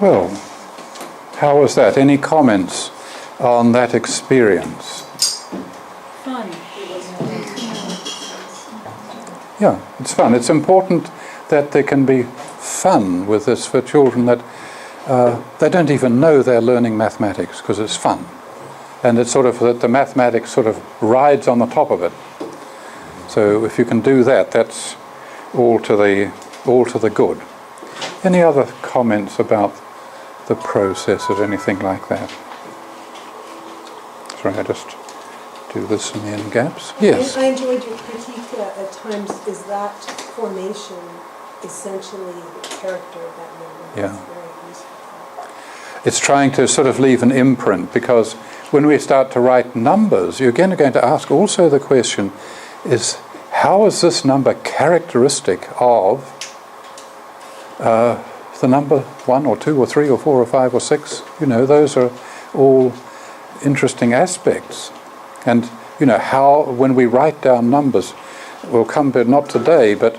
Well, how was that? Any comments on that experience? Fun. Yeah, it's fun. It's important that there can be fun with this for children, that they don't even know they're learning mathematics because it's fun. And it's sort of that the mathematics sort of rides on the top of it. So if you can do that, that's all to the good. Any other comments about the process or anything like that? Sorry, I just do this in the end gaps. Yes. I enjoyed your critique at times. Is that formation essentially the character of that member? Yeah. That's very useful. It's trying to sort of leave an imprint, because when we start to write numbers, you're again going to ask also the question is, how is this number characteristic of the number 1 or 2 or 3 or 4 or 5 or 6? You know, those are all interesting aspects. And, you know, how, when we write down numbers, we'll come to, not today, but,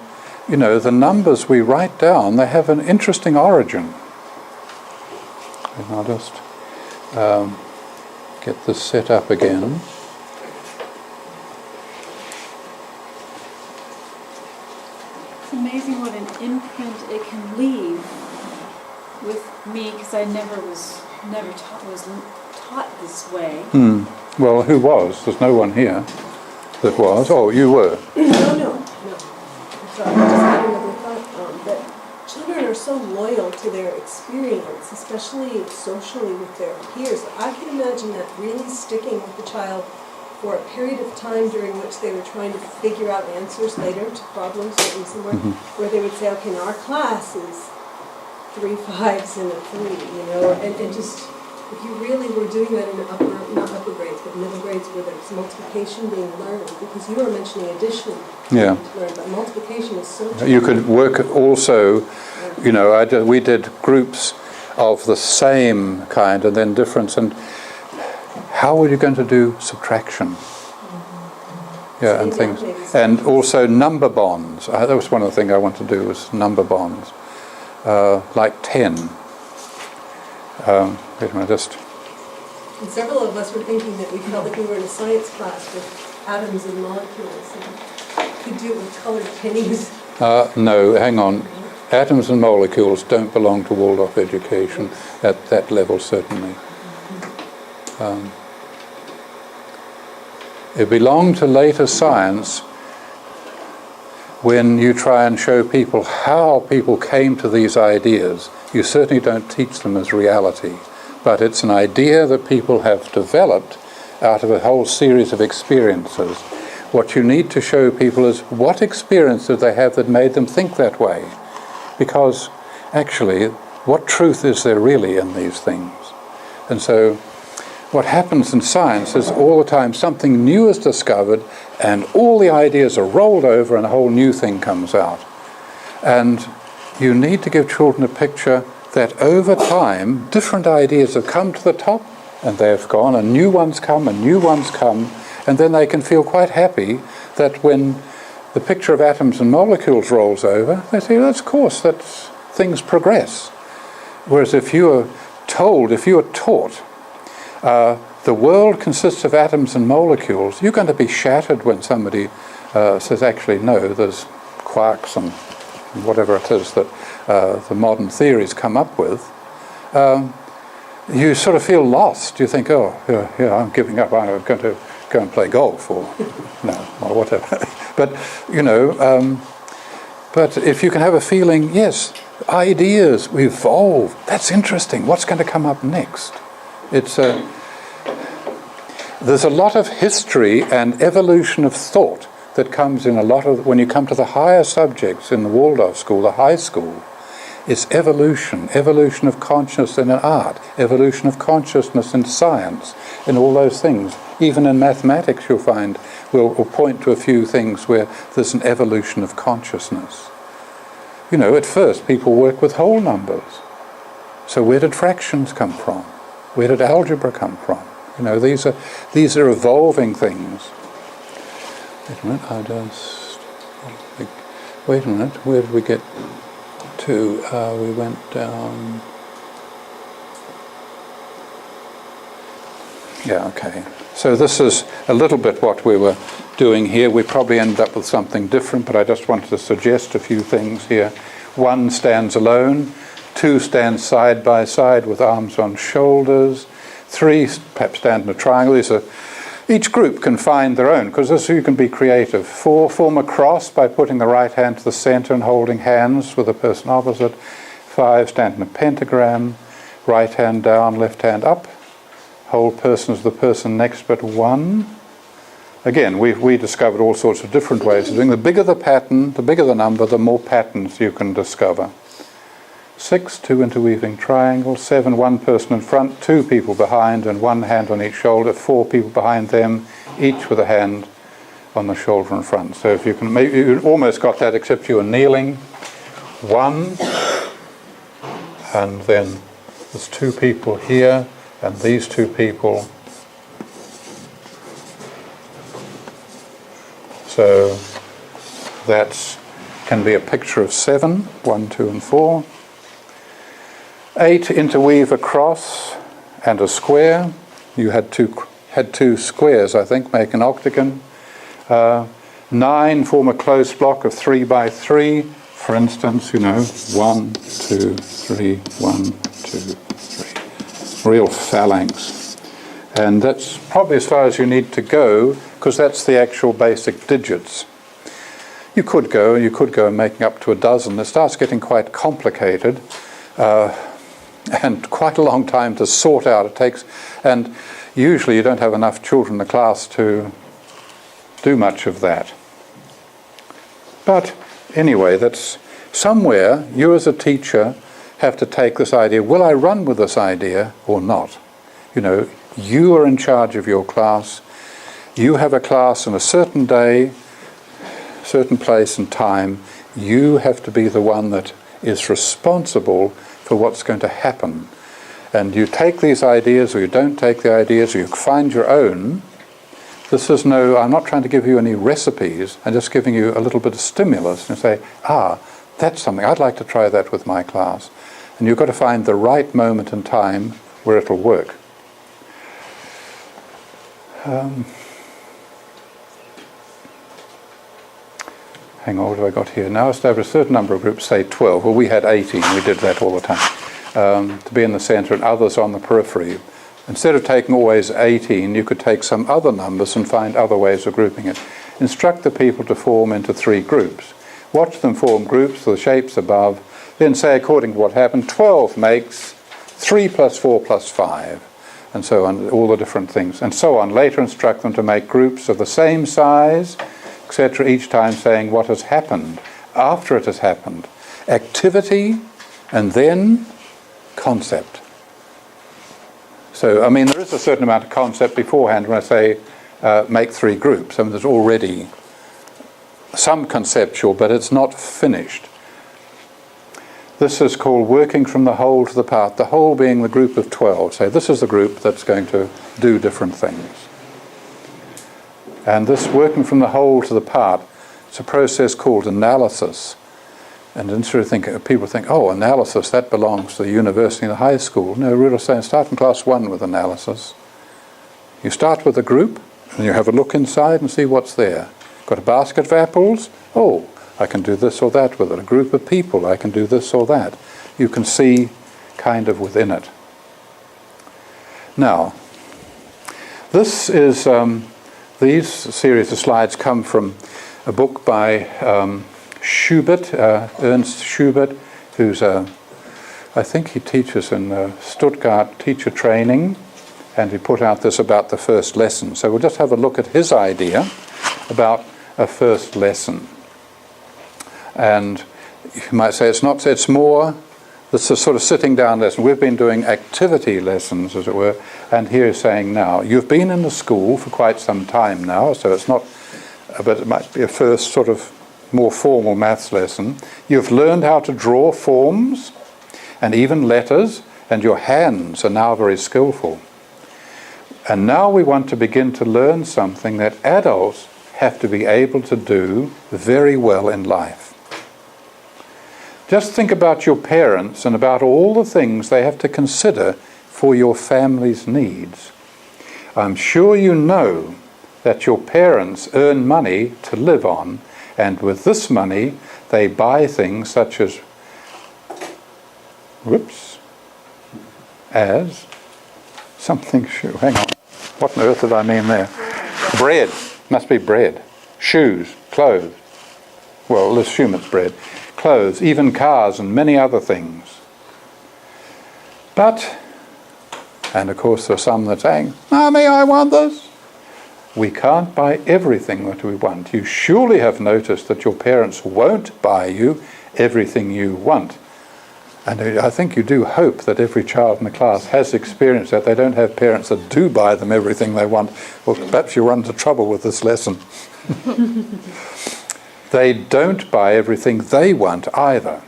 you know, the numbers we write down, they have an interesting origin. And I'll just get this set up again. It's amazing what an imprint it can leave with me, because I was taught this way. Well, who was? There's no one here that was. Oh, you were. No. I'm sorry, I just had another thought that children are so loyal to their experience, especially socially with their peers. I can imagine that really sticking with the child for a period of time during which they were trying to figure out answers later to problems written somewhere, where they would say, okay, now our class is 3 5s and a 3, you know, and just, if you really were doing that in not upper grades, but middle grades, where there's multiplication being learned, because you were mentioning addition being learned, but multiplication is so You could work also, you know, we did groups of the same kind and then difference, and how are you going to do subtraction? Yeah, and things. And also number bonds. That was one of the things I wanted to do, was number bonds. Like 10. Wait a minute, just... And several of us were thinking that we felt like we were in a science class with atoms and molecules, and could do it with colored pennies. No, hang on. Atoms and molecules don't belong to Waldorf education at that level, certainly. It belonged to later science when you try and show people how people came to these ideas. You certainly don't teach them as reality, but it's an idea that people have developed out of a whole series of experiences. What you need to show people is what experience did they have that made them think that way? Because actually, what truth is there really in these things? And so what happens in science is all the time something new is discovered and all the ideas are rolled over and a whole new thing comes out. And you need to give children a picture that over time different ideas have come to the top and they've gone, and new ones come and new ones come, and then they can feel quite happy that when the picture of atoms and molecules rolls over, they say, that's of course, that things progress. Whereas if you are taught the world consists of atoms and molecules, you're going to be shattered when somebody says, actually, no, there's quarks and whatever it is that the modern theories come up with. You sort of feel lost. You think, oh, yeah, I'm giving up. I'm going to go and play golf or whatever. But, you know, but if you can have a feeling, yes, ideas evolve. That's interesting. What's going to come up next? There's a lot of history and evolution of thought that comes in a lot of, when you come to the higher subjects in the Waldorf school, the high school, it's evolution of consciousness in art, evolution of consciousness in science, in all those things. Even in mathematics you'll find, we'll point to a few things where there's an evolution of consciousness. You know, at first people work with whole numbers. So where did fractions come from? Where did algebra come from? You know, these are evolving things. Wait a minute, where did we get to? We went down... Yeah, okay. So this is a little bit what we were doing here. We probably end up with something different, but I just wanted to suggest a few things here. 1 stands alone. 2 stands side by side with arms on shoulders. 3 perhaps stand in a triangle. Each group can find their own, because this you can be creative. 4 form a cross by putting the right hand to the center and holding hands with the person opposite. 5 stand in a pentagram. Right hand down, left hand up. Hold person as the person next but 1. Again, we discovered all sorts of different ways of doing. The bigger the pattern, the bigger the number, the more patterns you can discover. 6, 2 interweaving triangles. 7, 1 person in front, 2 people behind, and 1 hand on each shoulder. 4 people behind them, each with a hand on the shoulder in front. So if you can, maybe you almost got that, except you were kneeling. 1, and then there's 2 people here, and these 2 people. So that can be a picture of 7, 1, 2, and 4. 8, interweave a cross and a square. You had two squares, I think, make an octagon. 9, form a close block of 3 by 3. For instance, 1, 2, 3, 1, 2, 3. Real phalanx. And that's probably as far as you need to go, because that's the actual basic digits. You could go and making up to a dozen. It starts getting quite complicated. And quite a long time to sort out it takes, and usually you don't have enough children in the class to do much of that. But anyway, that's somewhere you as a teacher have to take this idea, will I run with this idea or not? You are in charge of your class. You have a class on a certain day, certain place and time. You have to be the one that is responsible for what's going to happen. And you take these ideas or you don't take the ideas, or you find your own. I'm not trying to give you any recipes, I'm just giving you a little bit of stimulus and say, that's something, I'd like to try that with my class. And you've got to find the right moment in time where it'll work. Hang on, what have I got here? Now establish a certain number of groups, say 12. Well, we had 18. We did that all the time. To be in the center and others on the periphery. Instead of taking always 18, you could take some other numbers and find other ways of grouping it. Instruct the people to form into 3 groups. Watch them form groups with the shapes above. Then say, according to what happened, 12 makes 3 plus 4 plus 5. And so on, all the different things. And so on. Later instruct them to make groups of the same size, etc., each time saying what has happened after it has happened. Activity and then concept. So, there is a certain amount of concept beforehand when I say make 3 groups. There's already some conceptual, but it's not finished. This is called working from the whole to the part, the whole being the group of 12. So this is the group that's going to do different things. And this working from the whole to the part, it's a process called analysis. And instead of people think, analysis, that belongs to the university and the high school. No, we're saying start in class 1 with analysis. You start with a group, and you have a look inside and see what's there. Got a basket of apples? I can do this or that with it. A group of people, I can do this or that. You can see kind of within it. Now, this is... These series of slides come from a book by Schubert, Ernst Schubert, who's I think he teaches in Stuttgart teacher training, and he put out this about the first lesson. So we'll just have a look at his idea about a first lesson. And you might say it's more, this is sort of sitting down lesson. We've been doing activity lessons, as it were, and here he's saying now, you've been in the school for quite some time now, so it's not, but it might be a first sort of more formal maths lesson. You've learned how to draw forms and even letters, and your hands are now very skillful. And now we want to begin to learn something that adults have to be able to do very well in life. Just think about your parents and about all the things they have to consider for your family's needs. I'm sure you know that your parents earn money to live on, and with this money they buy things such as, hang on, what on earth did I mean there? Bread, must be bread. Shoes, clothes. Well, let's assume it's bread. Clothes, even cars and many other things. But, and of course there are some that are saying, Mommy, I want this. We can't buy everything that we want. You surely have noticed that your parents won't buy you everything you want. And I think you do hope that every child in the class has experienced that. They don't have parents that do buy them everything they want. Well, perhaps you run into trouble with this lesson. They don't buy everything they want either.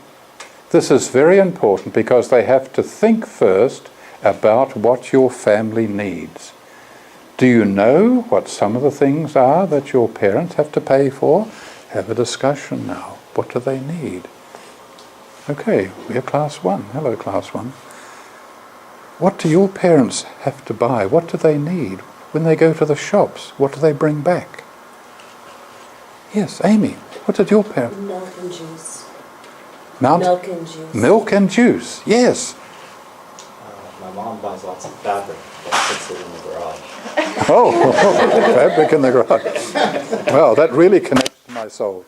This is very important because they have to think first about what your family needs. Do you know what some of the things are that your parents have to pay for? Have a discussion now. What do they need? Okay, we're class 1. Hello, class 1. What do your parents have to buy? What do they need? When they go to the shops, what do they bring back? Yes, Amy, what did your parents? Milk and juice. Milk and juice, yes. My mom buys lots of fabric that puts it in the garage. Oh, fabric in the garage. Well, that really connects to my soul.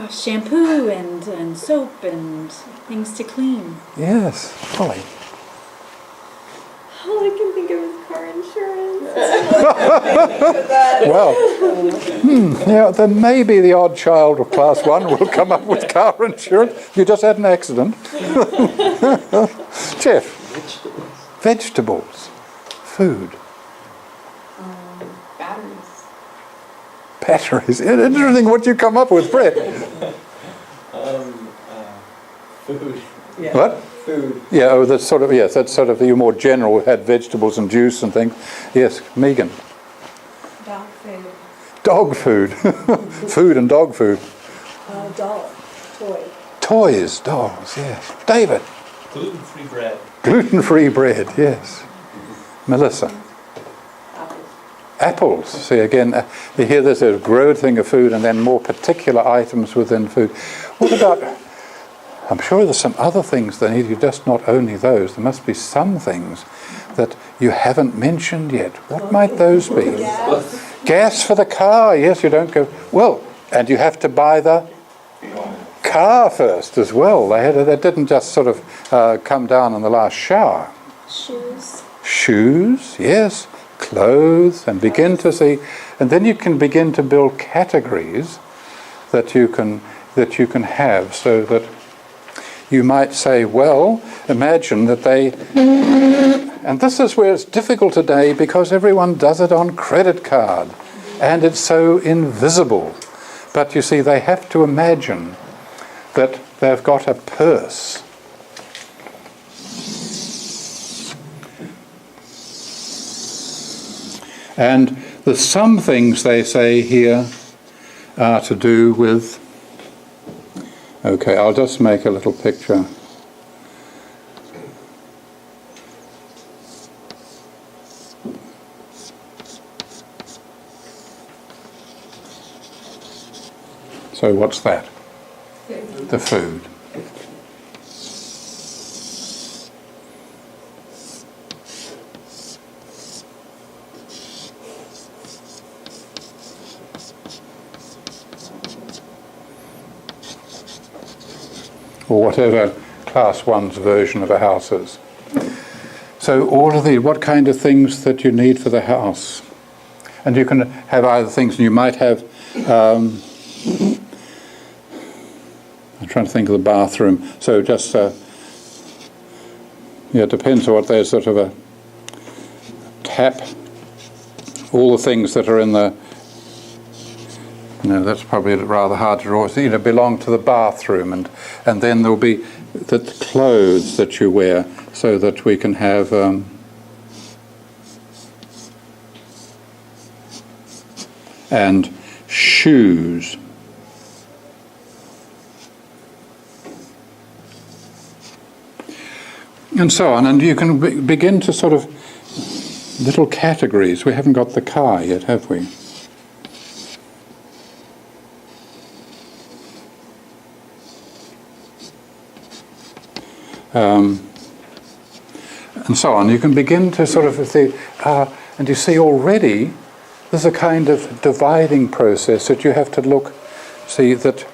Shampoo and soap and things to clean. Yes, Holly. All I can think of is car insurance. Well, yeah, then maybe the odd child of class 1 will come up with car insurance. You just had an accident. Jeff. Vegetables. Food. Batteries. Interesting what you come up with, Brett. Food. Yeah. What? Food. Yeah, oh, that's sort of, yes, that's sort of the more general, had vegetables and juice and things. Yes, Megan. Dog food. Dog food. Food and dog food. Doll. Toy. Toys, dolls, yes. David. Gluten-free bread. Gluten-free bread, yes. Melissa. Apples. See, again, you hear there's a broad thing of food and then more particular items within food. What about, I'm sure there's some other things they need, you just not only those, there must be some things that you haven't mentioned yet. What might those be? Gas for the car, yes, you don't go, well, and you have to buy the car first as well. They didn't just sort of come down in the last shower. Shoes, yes. Clothes, and begin to see, and then you can begin to build categories that you can have, so that you might say, well, imagine that they, and this is where it's difficult today because everyone does it on credit card and it's so invisible. But you see, they have to imagine that they've got a purse. And there's some things they say here are to do with, okay, I'll just make a little picture. So what's that? The food. Or whatever class 1's version of a house is. So all of these, what kind of things that you need for the house? And you can have either things, and you might have, I'm trying to think of the bathroom, so just, it depends on what there's sort of a tap, all the things that are in the, no, that's probably rather hard to draw. So, belong to the bathroom, and then there'll be the clothes that you wear, so that we can have and shoes. and so on. And you can begin to sort of little categories. We haven't got the car yet, have we? And so on. You can begin to sort of see, and you see already there's a kind of dividing process that you have to see that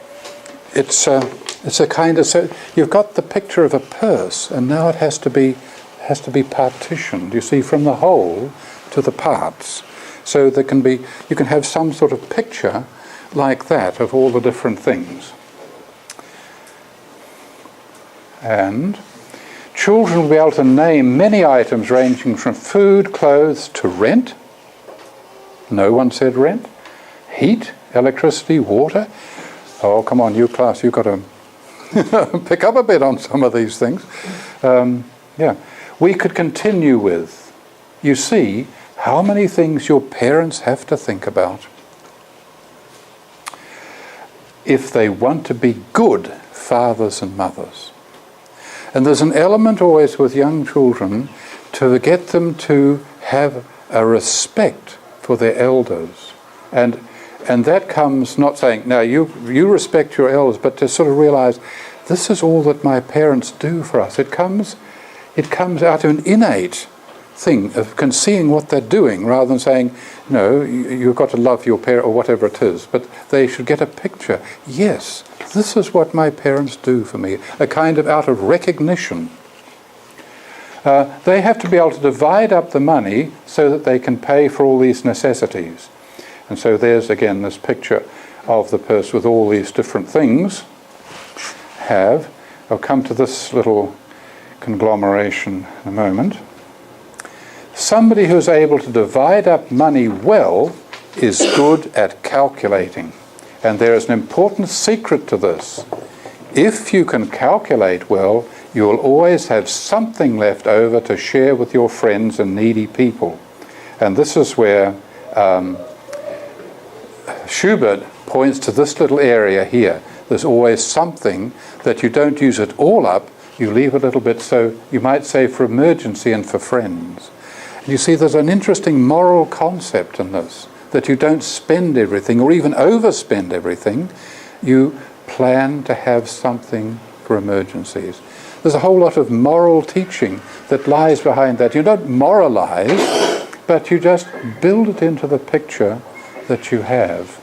it's a kind of, so you've got the picture of a purse, and now it has to be partitioned. You see, from the whole to the parts, so you can have some sort of picture like that of all the different things. And children will be able to name many items ranging from food, clothes to rent. No one said rent. Heat, electricity, water. Oh, come on, you class, you've got to pick up a bit on some of these things. We could continue with, you see, how many things your parents have to think about if they want to be good fathers and mothers. And there's an element always with young children to get them to have a respect for their elders. And that comes not saying, now you respect your elders, but to sort of realize this is all that my parents do for us. It comes out of an innate thing of seeing what they're doing rather than saying, no, you've got to love your parent or whatever it is. But they should get a picture. Yes, this is what my parents do for me. A kind of out of recognition. They have to be able to divide up the money so that they can pay for all these necessities. And so there's again this picture of the purse with all these different things. I'll come to this little conglomeration in a moment. Somebody who's able to divide up money well is good at calculating. And there is an important secret to this. If you can calculate well, you will always have something left over to share with your friends and needy people. And this is where Schubert points to this little area here. There's always something that you don't use it all up, you leave a little bit, so you might say for emergency and for friends. And you see there's an interesting moral concept in this, that you don't spend everything or even overspend everything. You plan to have something for emergencies. There's a whole lot of moral teaching that lies behind that. You don't moralize, but you just build it into the picture that you have.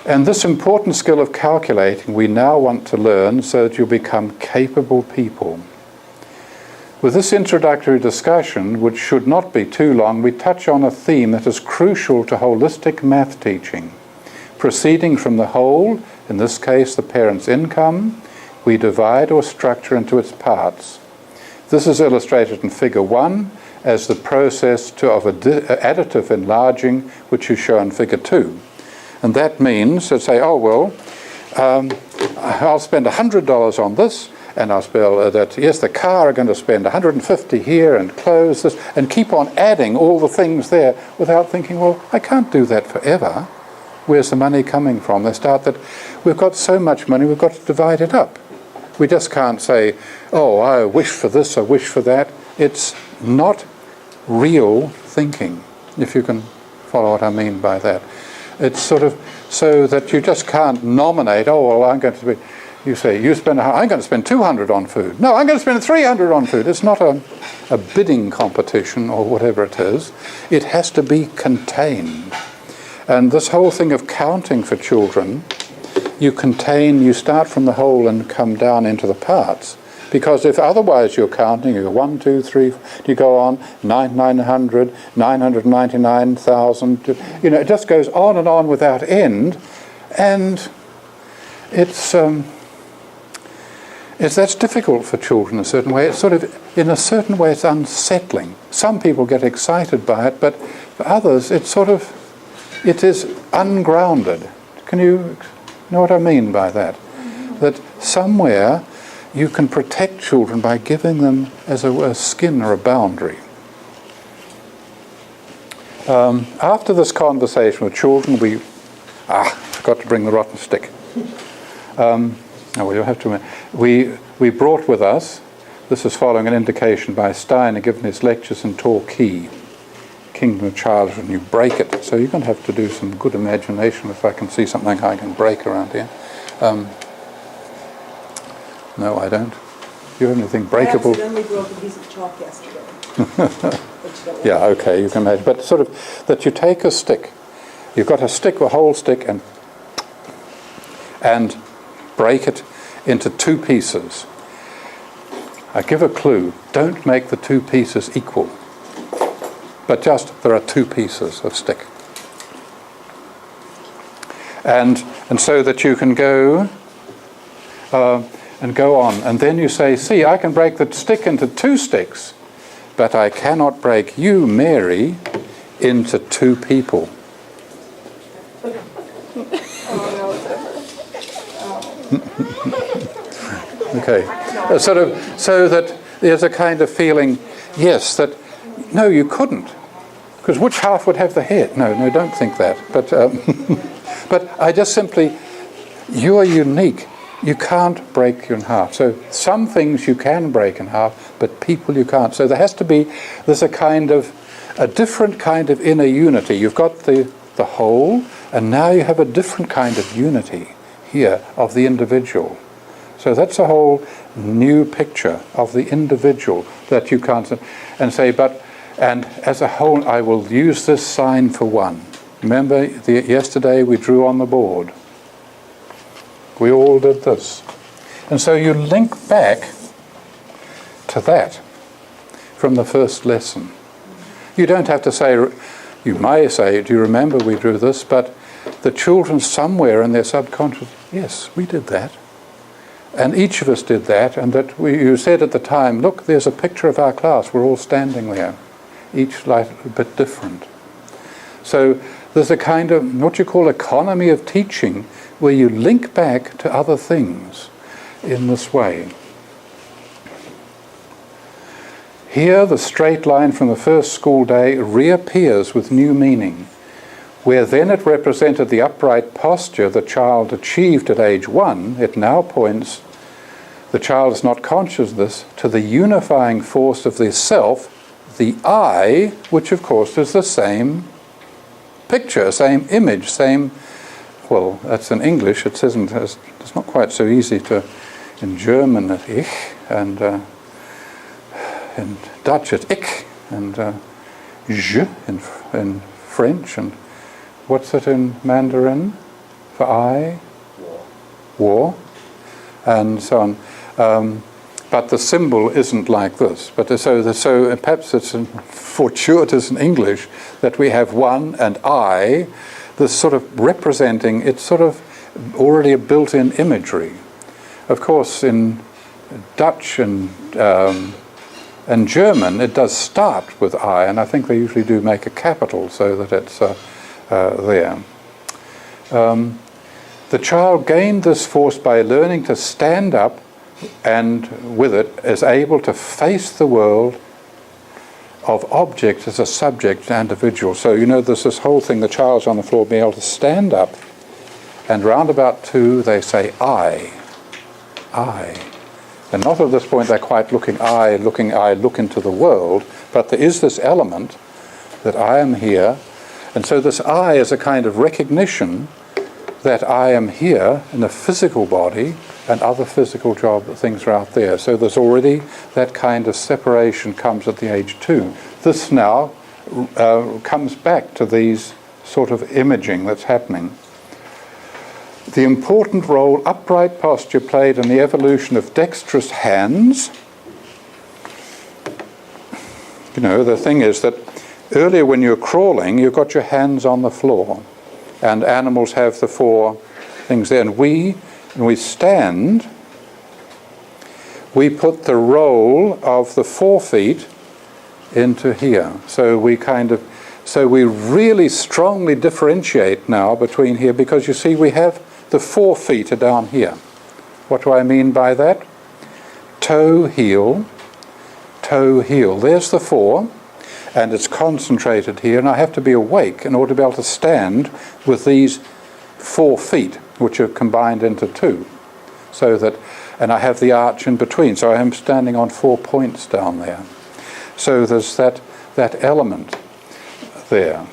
And this important skill of calculating we now want to learn so that you become capable people. With this introductory discussion, which should not be too long, we touch on a theme that is crucial to holistic math teaching. Proceeding from the whole, in this case the parent's income, we divide or structure into its parts. This is illustrated in Figure 1 as the process of additive enlarging, which is shown in Figure 2. And that means that say, I'll spend $100 on this, and I'll spell that, yes, the car are going to spend $150 here and clothes this, and keep on adding all the things there without thinking, well, I can't do that forever. Where's the money coming from? They start that, we've got so much money, we've got to divide it up. We just can't say, I wish for this, I wish for that. It's not real thinking, if you can follow what I mean by that. It's sort of so that you just can't nominate, I'm going to be, you say, I'm going to spend $200 on food. No, I'm going to spend $300 on food. It's not a bidding competition or whatever it is. It has to be contained. And this whole thing of counting for children, you start from the whole and come down into the parts. Because if otherwise you're counting, you go 1, 2, 3, you go on, 900, 999,000, it just goes on and on without end. And that's difficult for children in a certain way. It's sort of, in a certain way, it's unsettling. Some people get excited by it, but for others, it is ungrounded. Can you know what I mean by that? That somewhere you can protect children by giving them as a skin or a boundary. After this conversation with children, forgot to bring the rotten stick. We brought with us This is following an indication by Steiner given his lectures in Torquay, Kingdom of Childhood, and you break it. So you're going to have to do some good imagination if I can see something I can break around here. No, I don't. Do you have anything breakable? I accidentally broke a piece of chalk yesterday. But you don't Yeah, want okay, you can imagine. But sort of that you take a stick. You've got a stick, a whole stick, and break it into two pieces. I give a clue. Don't make the two pieces equal. But just, there are two pieces of stick. And so that you can go and go on. And then you say, see, I can break the stick into two sticks, but I cannot break you, Mary, into two people. Okay. Sort of, so that there's a kind of feeling, yes, that, no, you couldn't. Because which half would have the head? No, don't think that. But, but I just simply, you are unique. You can't break you in half. So some things you can break in half, but people you can't. So there has to be, there's a different kind of inner unity. You've got the whole, and now you have a different kind of unity here of the individual. So that's a whole new picture of the individual that you can't, and say, and as a whole, I will use this sign for one. Remember, yesterday we drew on the board. We all did this. And so you link back to that from the first lesson. You don't have to say, you may say, do you remember we drew this? But the children somewhere in their subconscious, yes, we did that. And each of us did that, and that you said at the time, look, there's a picture of our class, we're all standing there, each like a bit different. So there's a kind of, what you call economy of teaching, where you link back to other things in this way. Here the straight line from the first school day reappears with new meaning. Where then it represented the upright posture the child achieved at age 1, it now points, the child is not conscious of this, to the unifying force of the self, the I, which of course is the same picture, same image, same, well, that's in English, it's not quite so easy to, in German it's ich, and in Dutch it's ich, and je in French, and what's it in Mandarin for I? War. And so on. But the symbol isn't like this. But so perhaps it's fortuitous in English that we have one and I, this sort of representing, it's sort of already a built-in imagery. Of course, in Dutch and German, it does start with I, and I think they usually do make a capital so that it's there. The child gained this force by learning to stand up, and with it is able to face the world of objects as a subject and individual. So there's this whole thing, the child's on the floor being able to stand up, and round about 2 they say I. And not at this point they're quite look into the world, but there is this element that I am here. And so this I is a kind of recognition that I am here in a physical body and other physical things are out there. So there's already that kind of separation comes at the age 2. This now comes back to these sort of imaging that's happening. The important role upright posture played in the evolution of dexterous hands. The thing is that earlier when you're crawling, you've got your hands on the floor, and animals have the 4 things there. And when we stand, we put the roll of the 4 feet into here. So we really strongly differentiate now between here, because you see we have the 4 feet are down here. What do I mean by that? Toe, heel, there's the 4. And it's concentrated here, and I have to be awake in order to be able to stand with these 4 feet, which are combined into 2. so that, and I have the arch in between, so I am standing on 4 points down there. So there's that element there.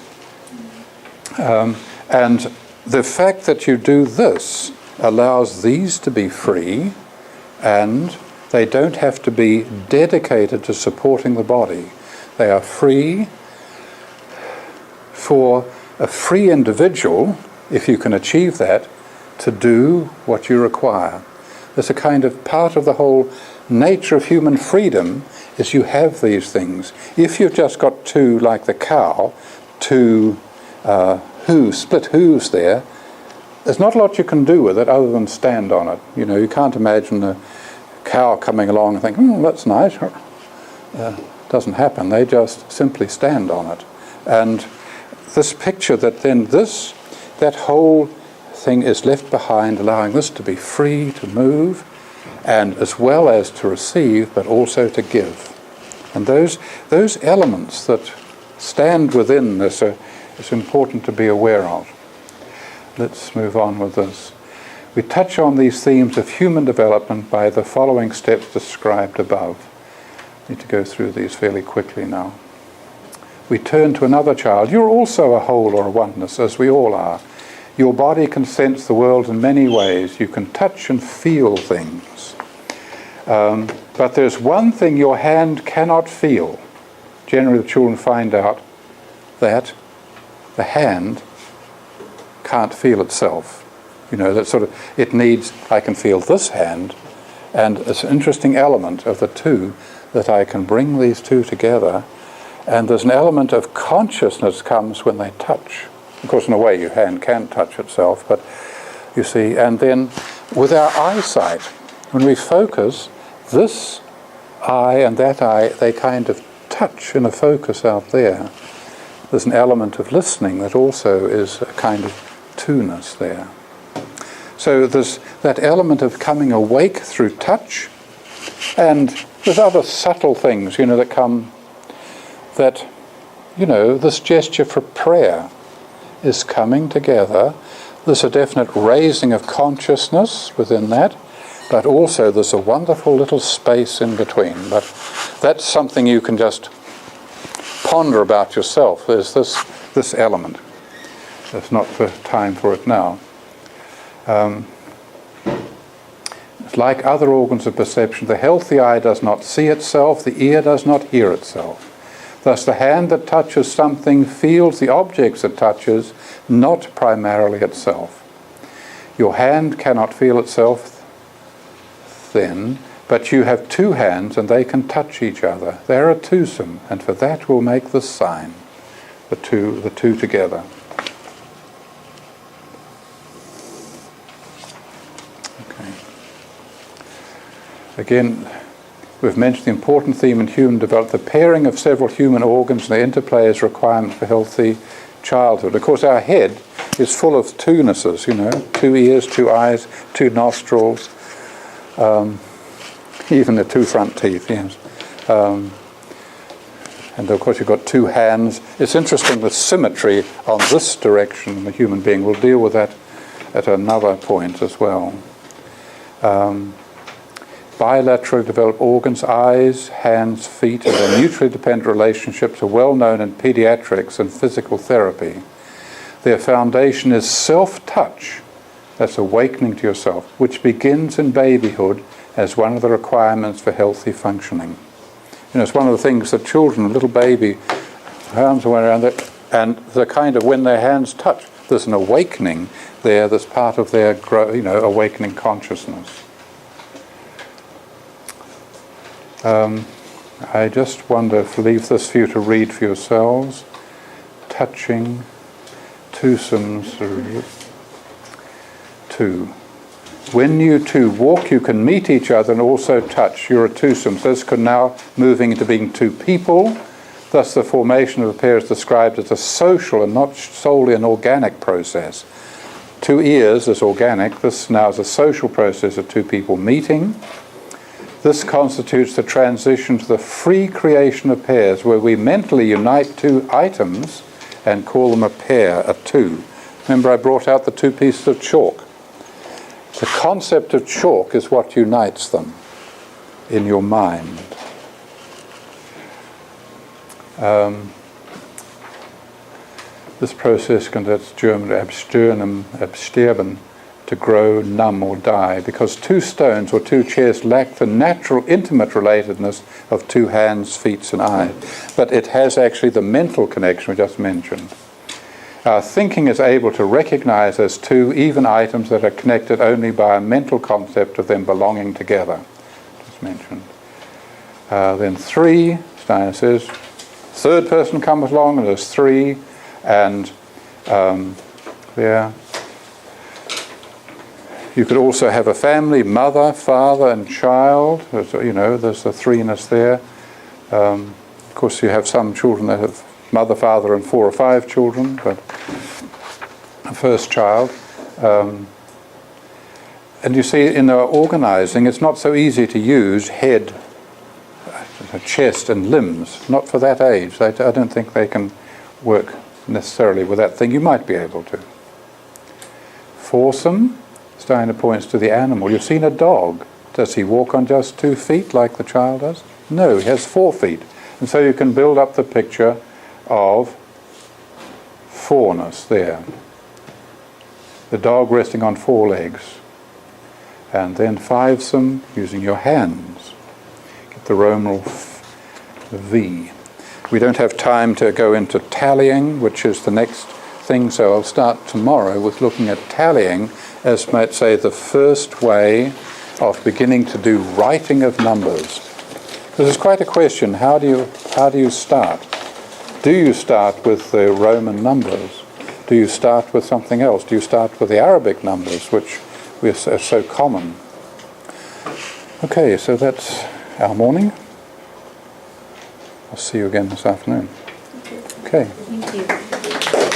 And the fact that you do this allows these to be free, and they don't have to be dedicated to supporting the body. They are free for a free individual, if you can achieve that, to do what you require. There's a kind of part of the whole nature of human freedom is you have these things. If you've just got two, like the cow, two split hooves there, there's not a lot you can do with it other than stand on it. You know, you can't imagine a cow coming along and think, that's nice. Doesn't happen. They just simply stand on it. And this picture that then that whole thing is left behind, allowing this to be free to move, and as well as to receive, but also to give. And those elements that stand within this is important to be aware of. Let's move on with this. We touch on these themes of human development by the following steps described above. I need to go through these fairly quickly now. We turn to another child. You're also a whole or a oneness, as we all are. Your body can sense the world in many ways. You can touch and feel things. But there's one thing your hand cannot feel. Generally, the children find out that the hand can't feel itself. You know, that sort of, it needs, I can feel this hand, and it's an interesting element of the two, that I can bring these two together, and there's an element of consciousness comes when they touch. Of course, in a way, your hand can touch itself, but you see, and then with our eyesight, when we focus, this eye and that eye, they kind of touch in a focus out there. There's an element of listening that also is a kind of two-ness there. So there's that element of coming awake through touch, and there's other subtle things, you know, that come, that, you know, this gesture for prayer is coming together. There's a definite raising of consciousness within that, but also there's a wonderful little space in between. But that's something you can just ponder about yourself. There's this element. There's not the time for it now. Like other organs of perception, the healthy eye does not see itself, the ear does not hear itself. Thus the hand that touches something feels the objects it touches, not primarily itself. Your hand cannot feel itself then, but you have two hands and they can touch each other. They're a twosome, and for that we'll make this sign, the two together. Again, we've mentioned the important theme in human development, the pairing of several human organs and their interplay is a requirement for healthy childhood. Of course, our head is full of two-nesses, you know, 2 ears, 2 eyes, 2 nostrils, even the 2 front teeth, yes. And of course, you've got 2 hands. It's interesting, the symmetry on this direction in the human being. We'll deal with that at another point as well. Bilaterally developed organs, eyes, hands, feet, and their mutually dependent relationships are well known in pediatrics and physical therapy. Their foundation is self-touch, that's awakening to yourself, which begins in babyhood as one of the requirements for healthy functioning. You know, it's one of the things that children, a little baby, arms away around it, and the kind of when their hands touch, there's an awakening there that's part of their, awakening consciousness. I just wonder if leave this for you to read for yourselves. Touching, twosomes, 2. When you two walk, you can meet each other and also touch. You're a twosome. So this can now moving into being 2 people. Thus the formation of a pair is described as a social and not solely an organic process. 2 ears is organic. This now is a social process of 2 people meeting. This constitutes the transition to the free creation of pairs, where we mentally unite 2 items and call them a pair, a 2. Remember I brought out the 2 pieces of chalk. The concept of chalk is what unites them in your mind. This process can, that's German, absterben, to grow, numb or die, because two stones or two chairs lack the natural intimate relatedness of two hands, feet and eyes. But it has actually the mental connection we just mentioned. Our thinking is able to recognize as two even items that are connected only by a mental concept of them belonging together, just mentioned. Then three, Steiner says, third person comes along and there's three, and there. You could also have a family, mother, father, and child. There's the threeness there. Of course, you have some children that have mother, father, and 4 or 5 children, but a first child. And you see, in the organizing, it's not so easy to use head, chest, and limbs. Not for that age. I don't think they can work necessarily with that thing. You might be able to. Foursome, Steiner points to the animal. You've seen a dog. Does he walk on just 2 feet like the child does? No, he has 4 feet. And so you can build up the picture of fourness there. The dog resting on 4 legs. And then fivesome, using your hands. Get the Roman V. We don't have time to go into tallying, which is the next thing, so I'll start tomorrow with looking at tallying as, might say, the first way of beginning to do writing of numbers. Because there's quite a question, how do you start? Do you start with the Roman numbers? Do you start with something else? Do you start with the Arabic numbers, which are so common? Okay, so that's our morning. I'll see you again this afternoon. Okay. Thank you.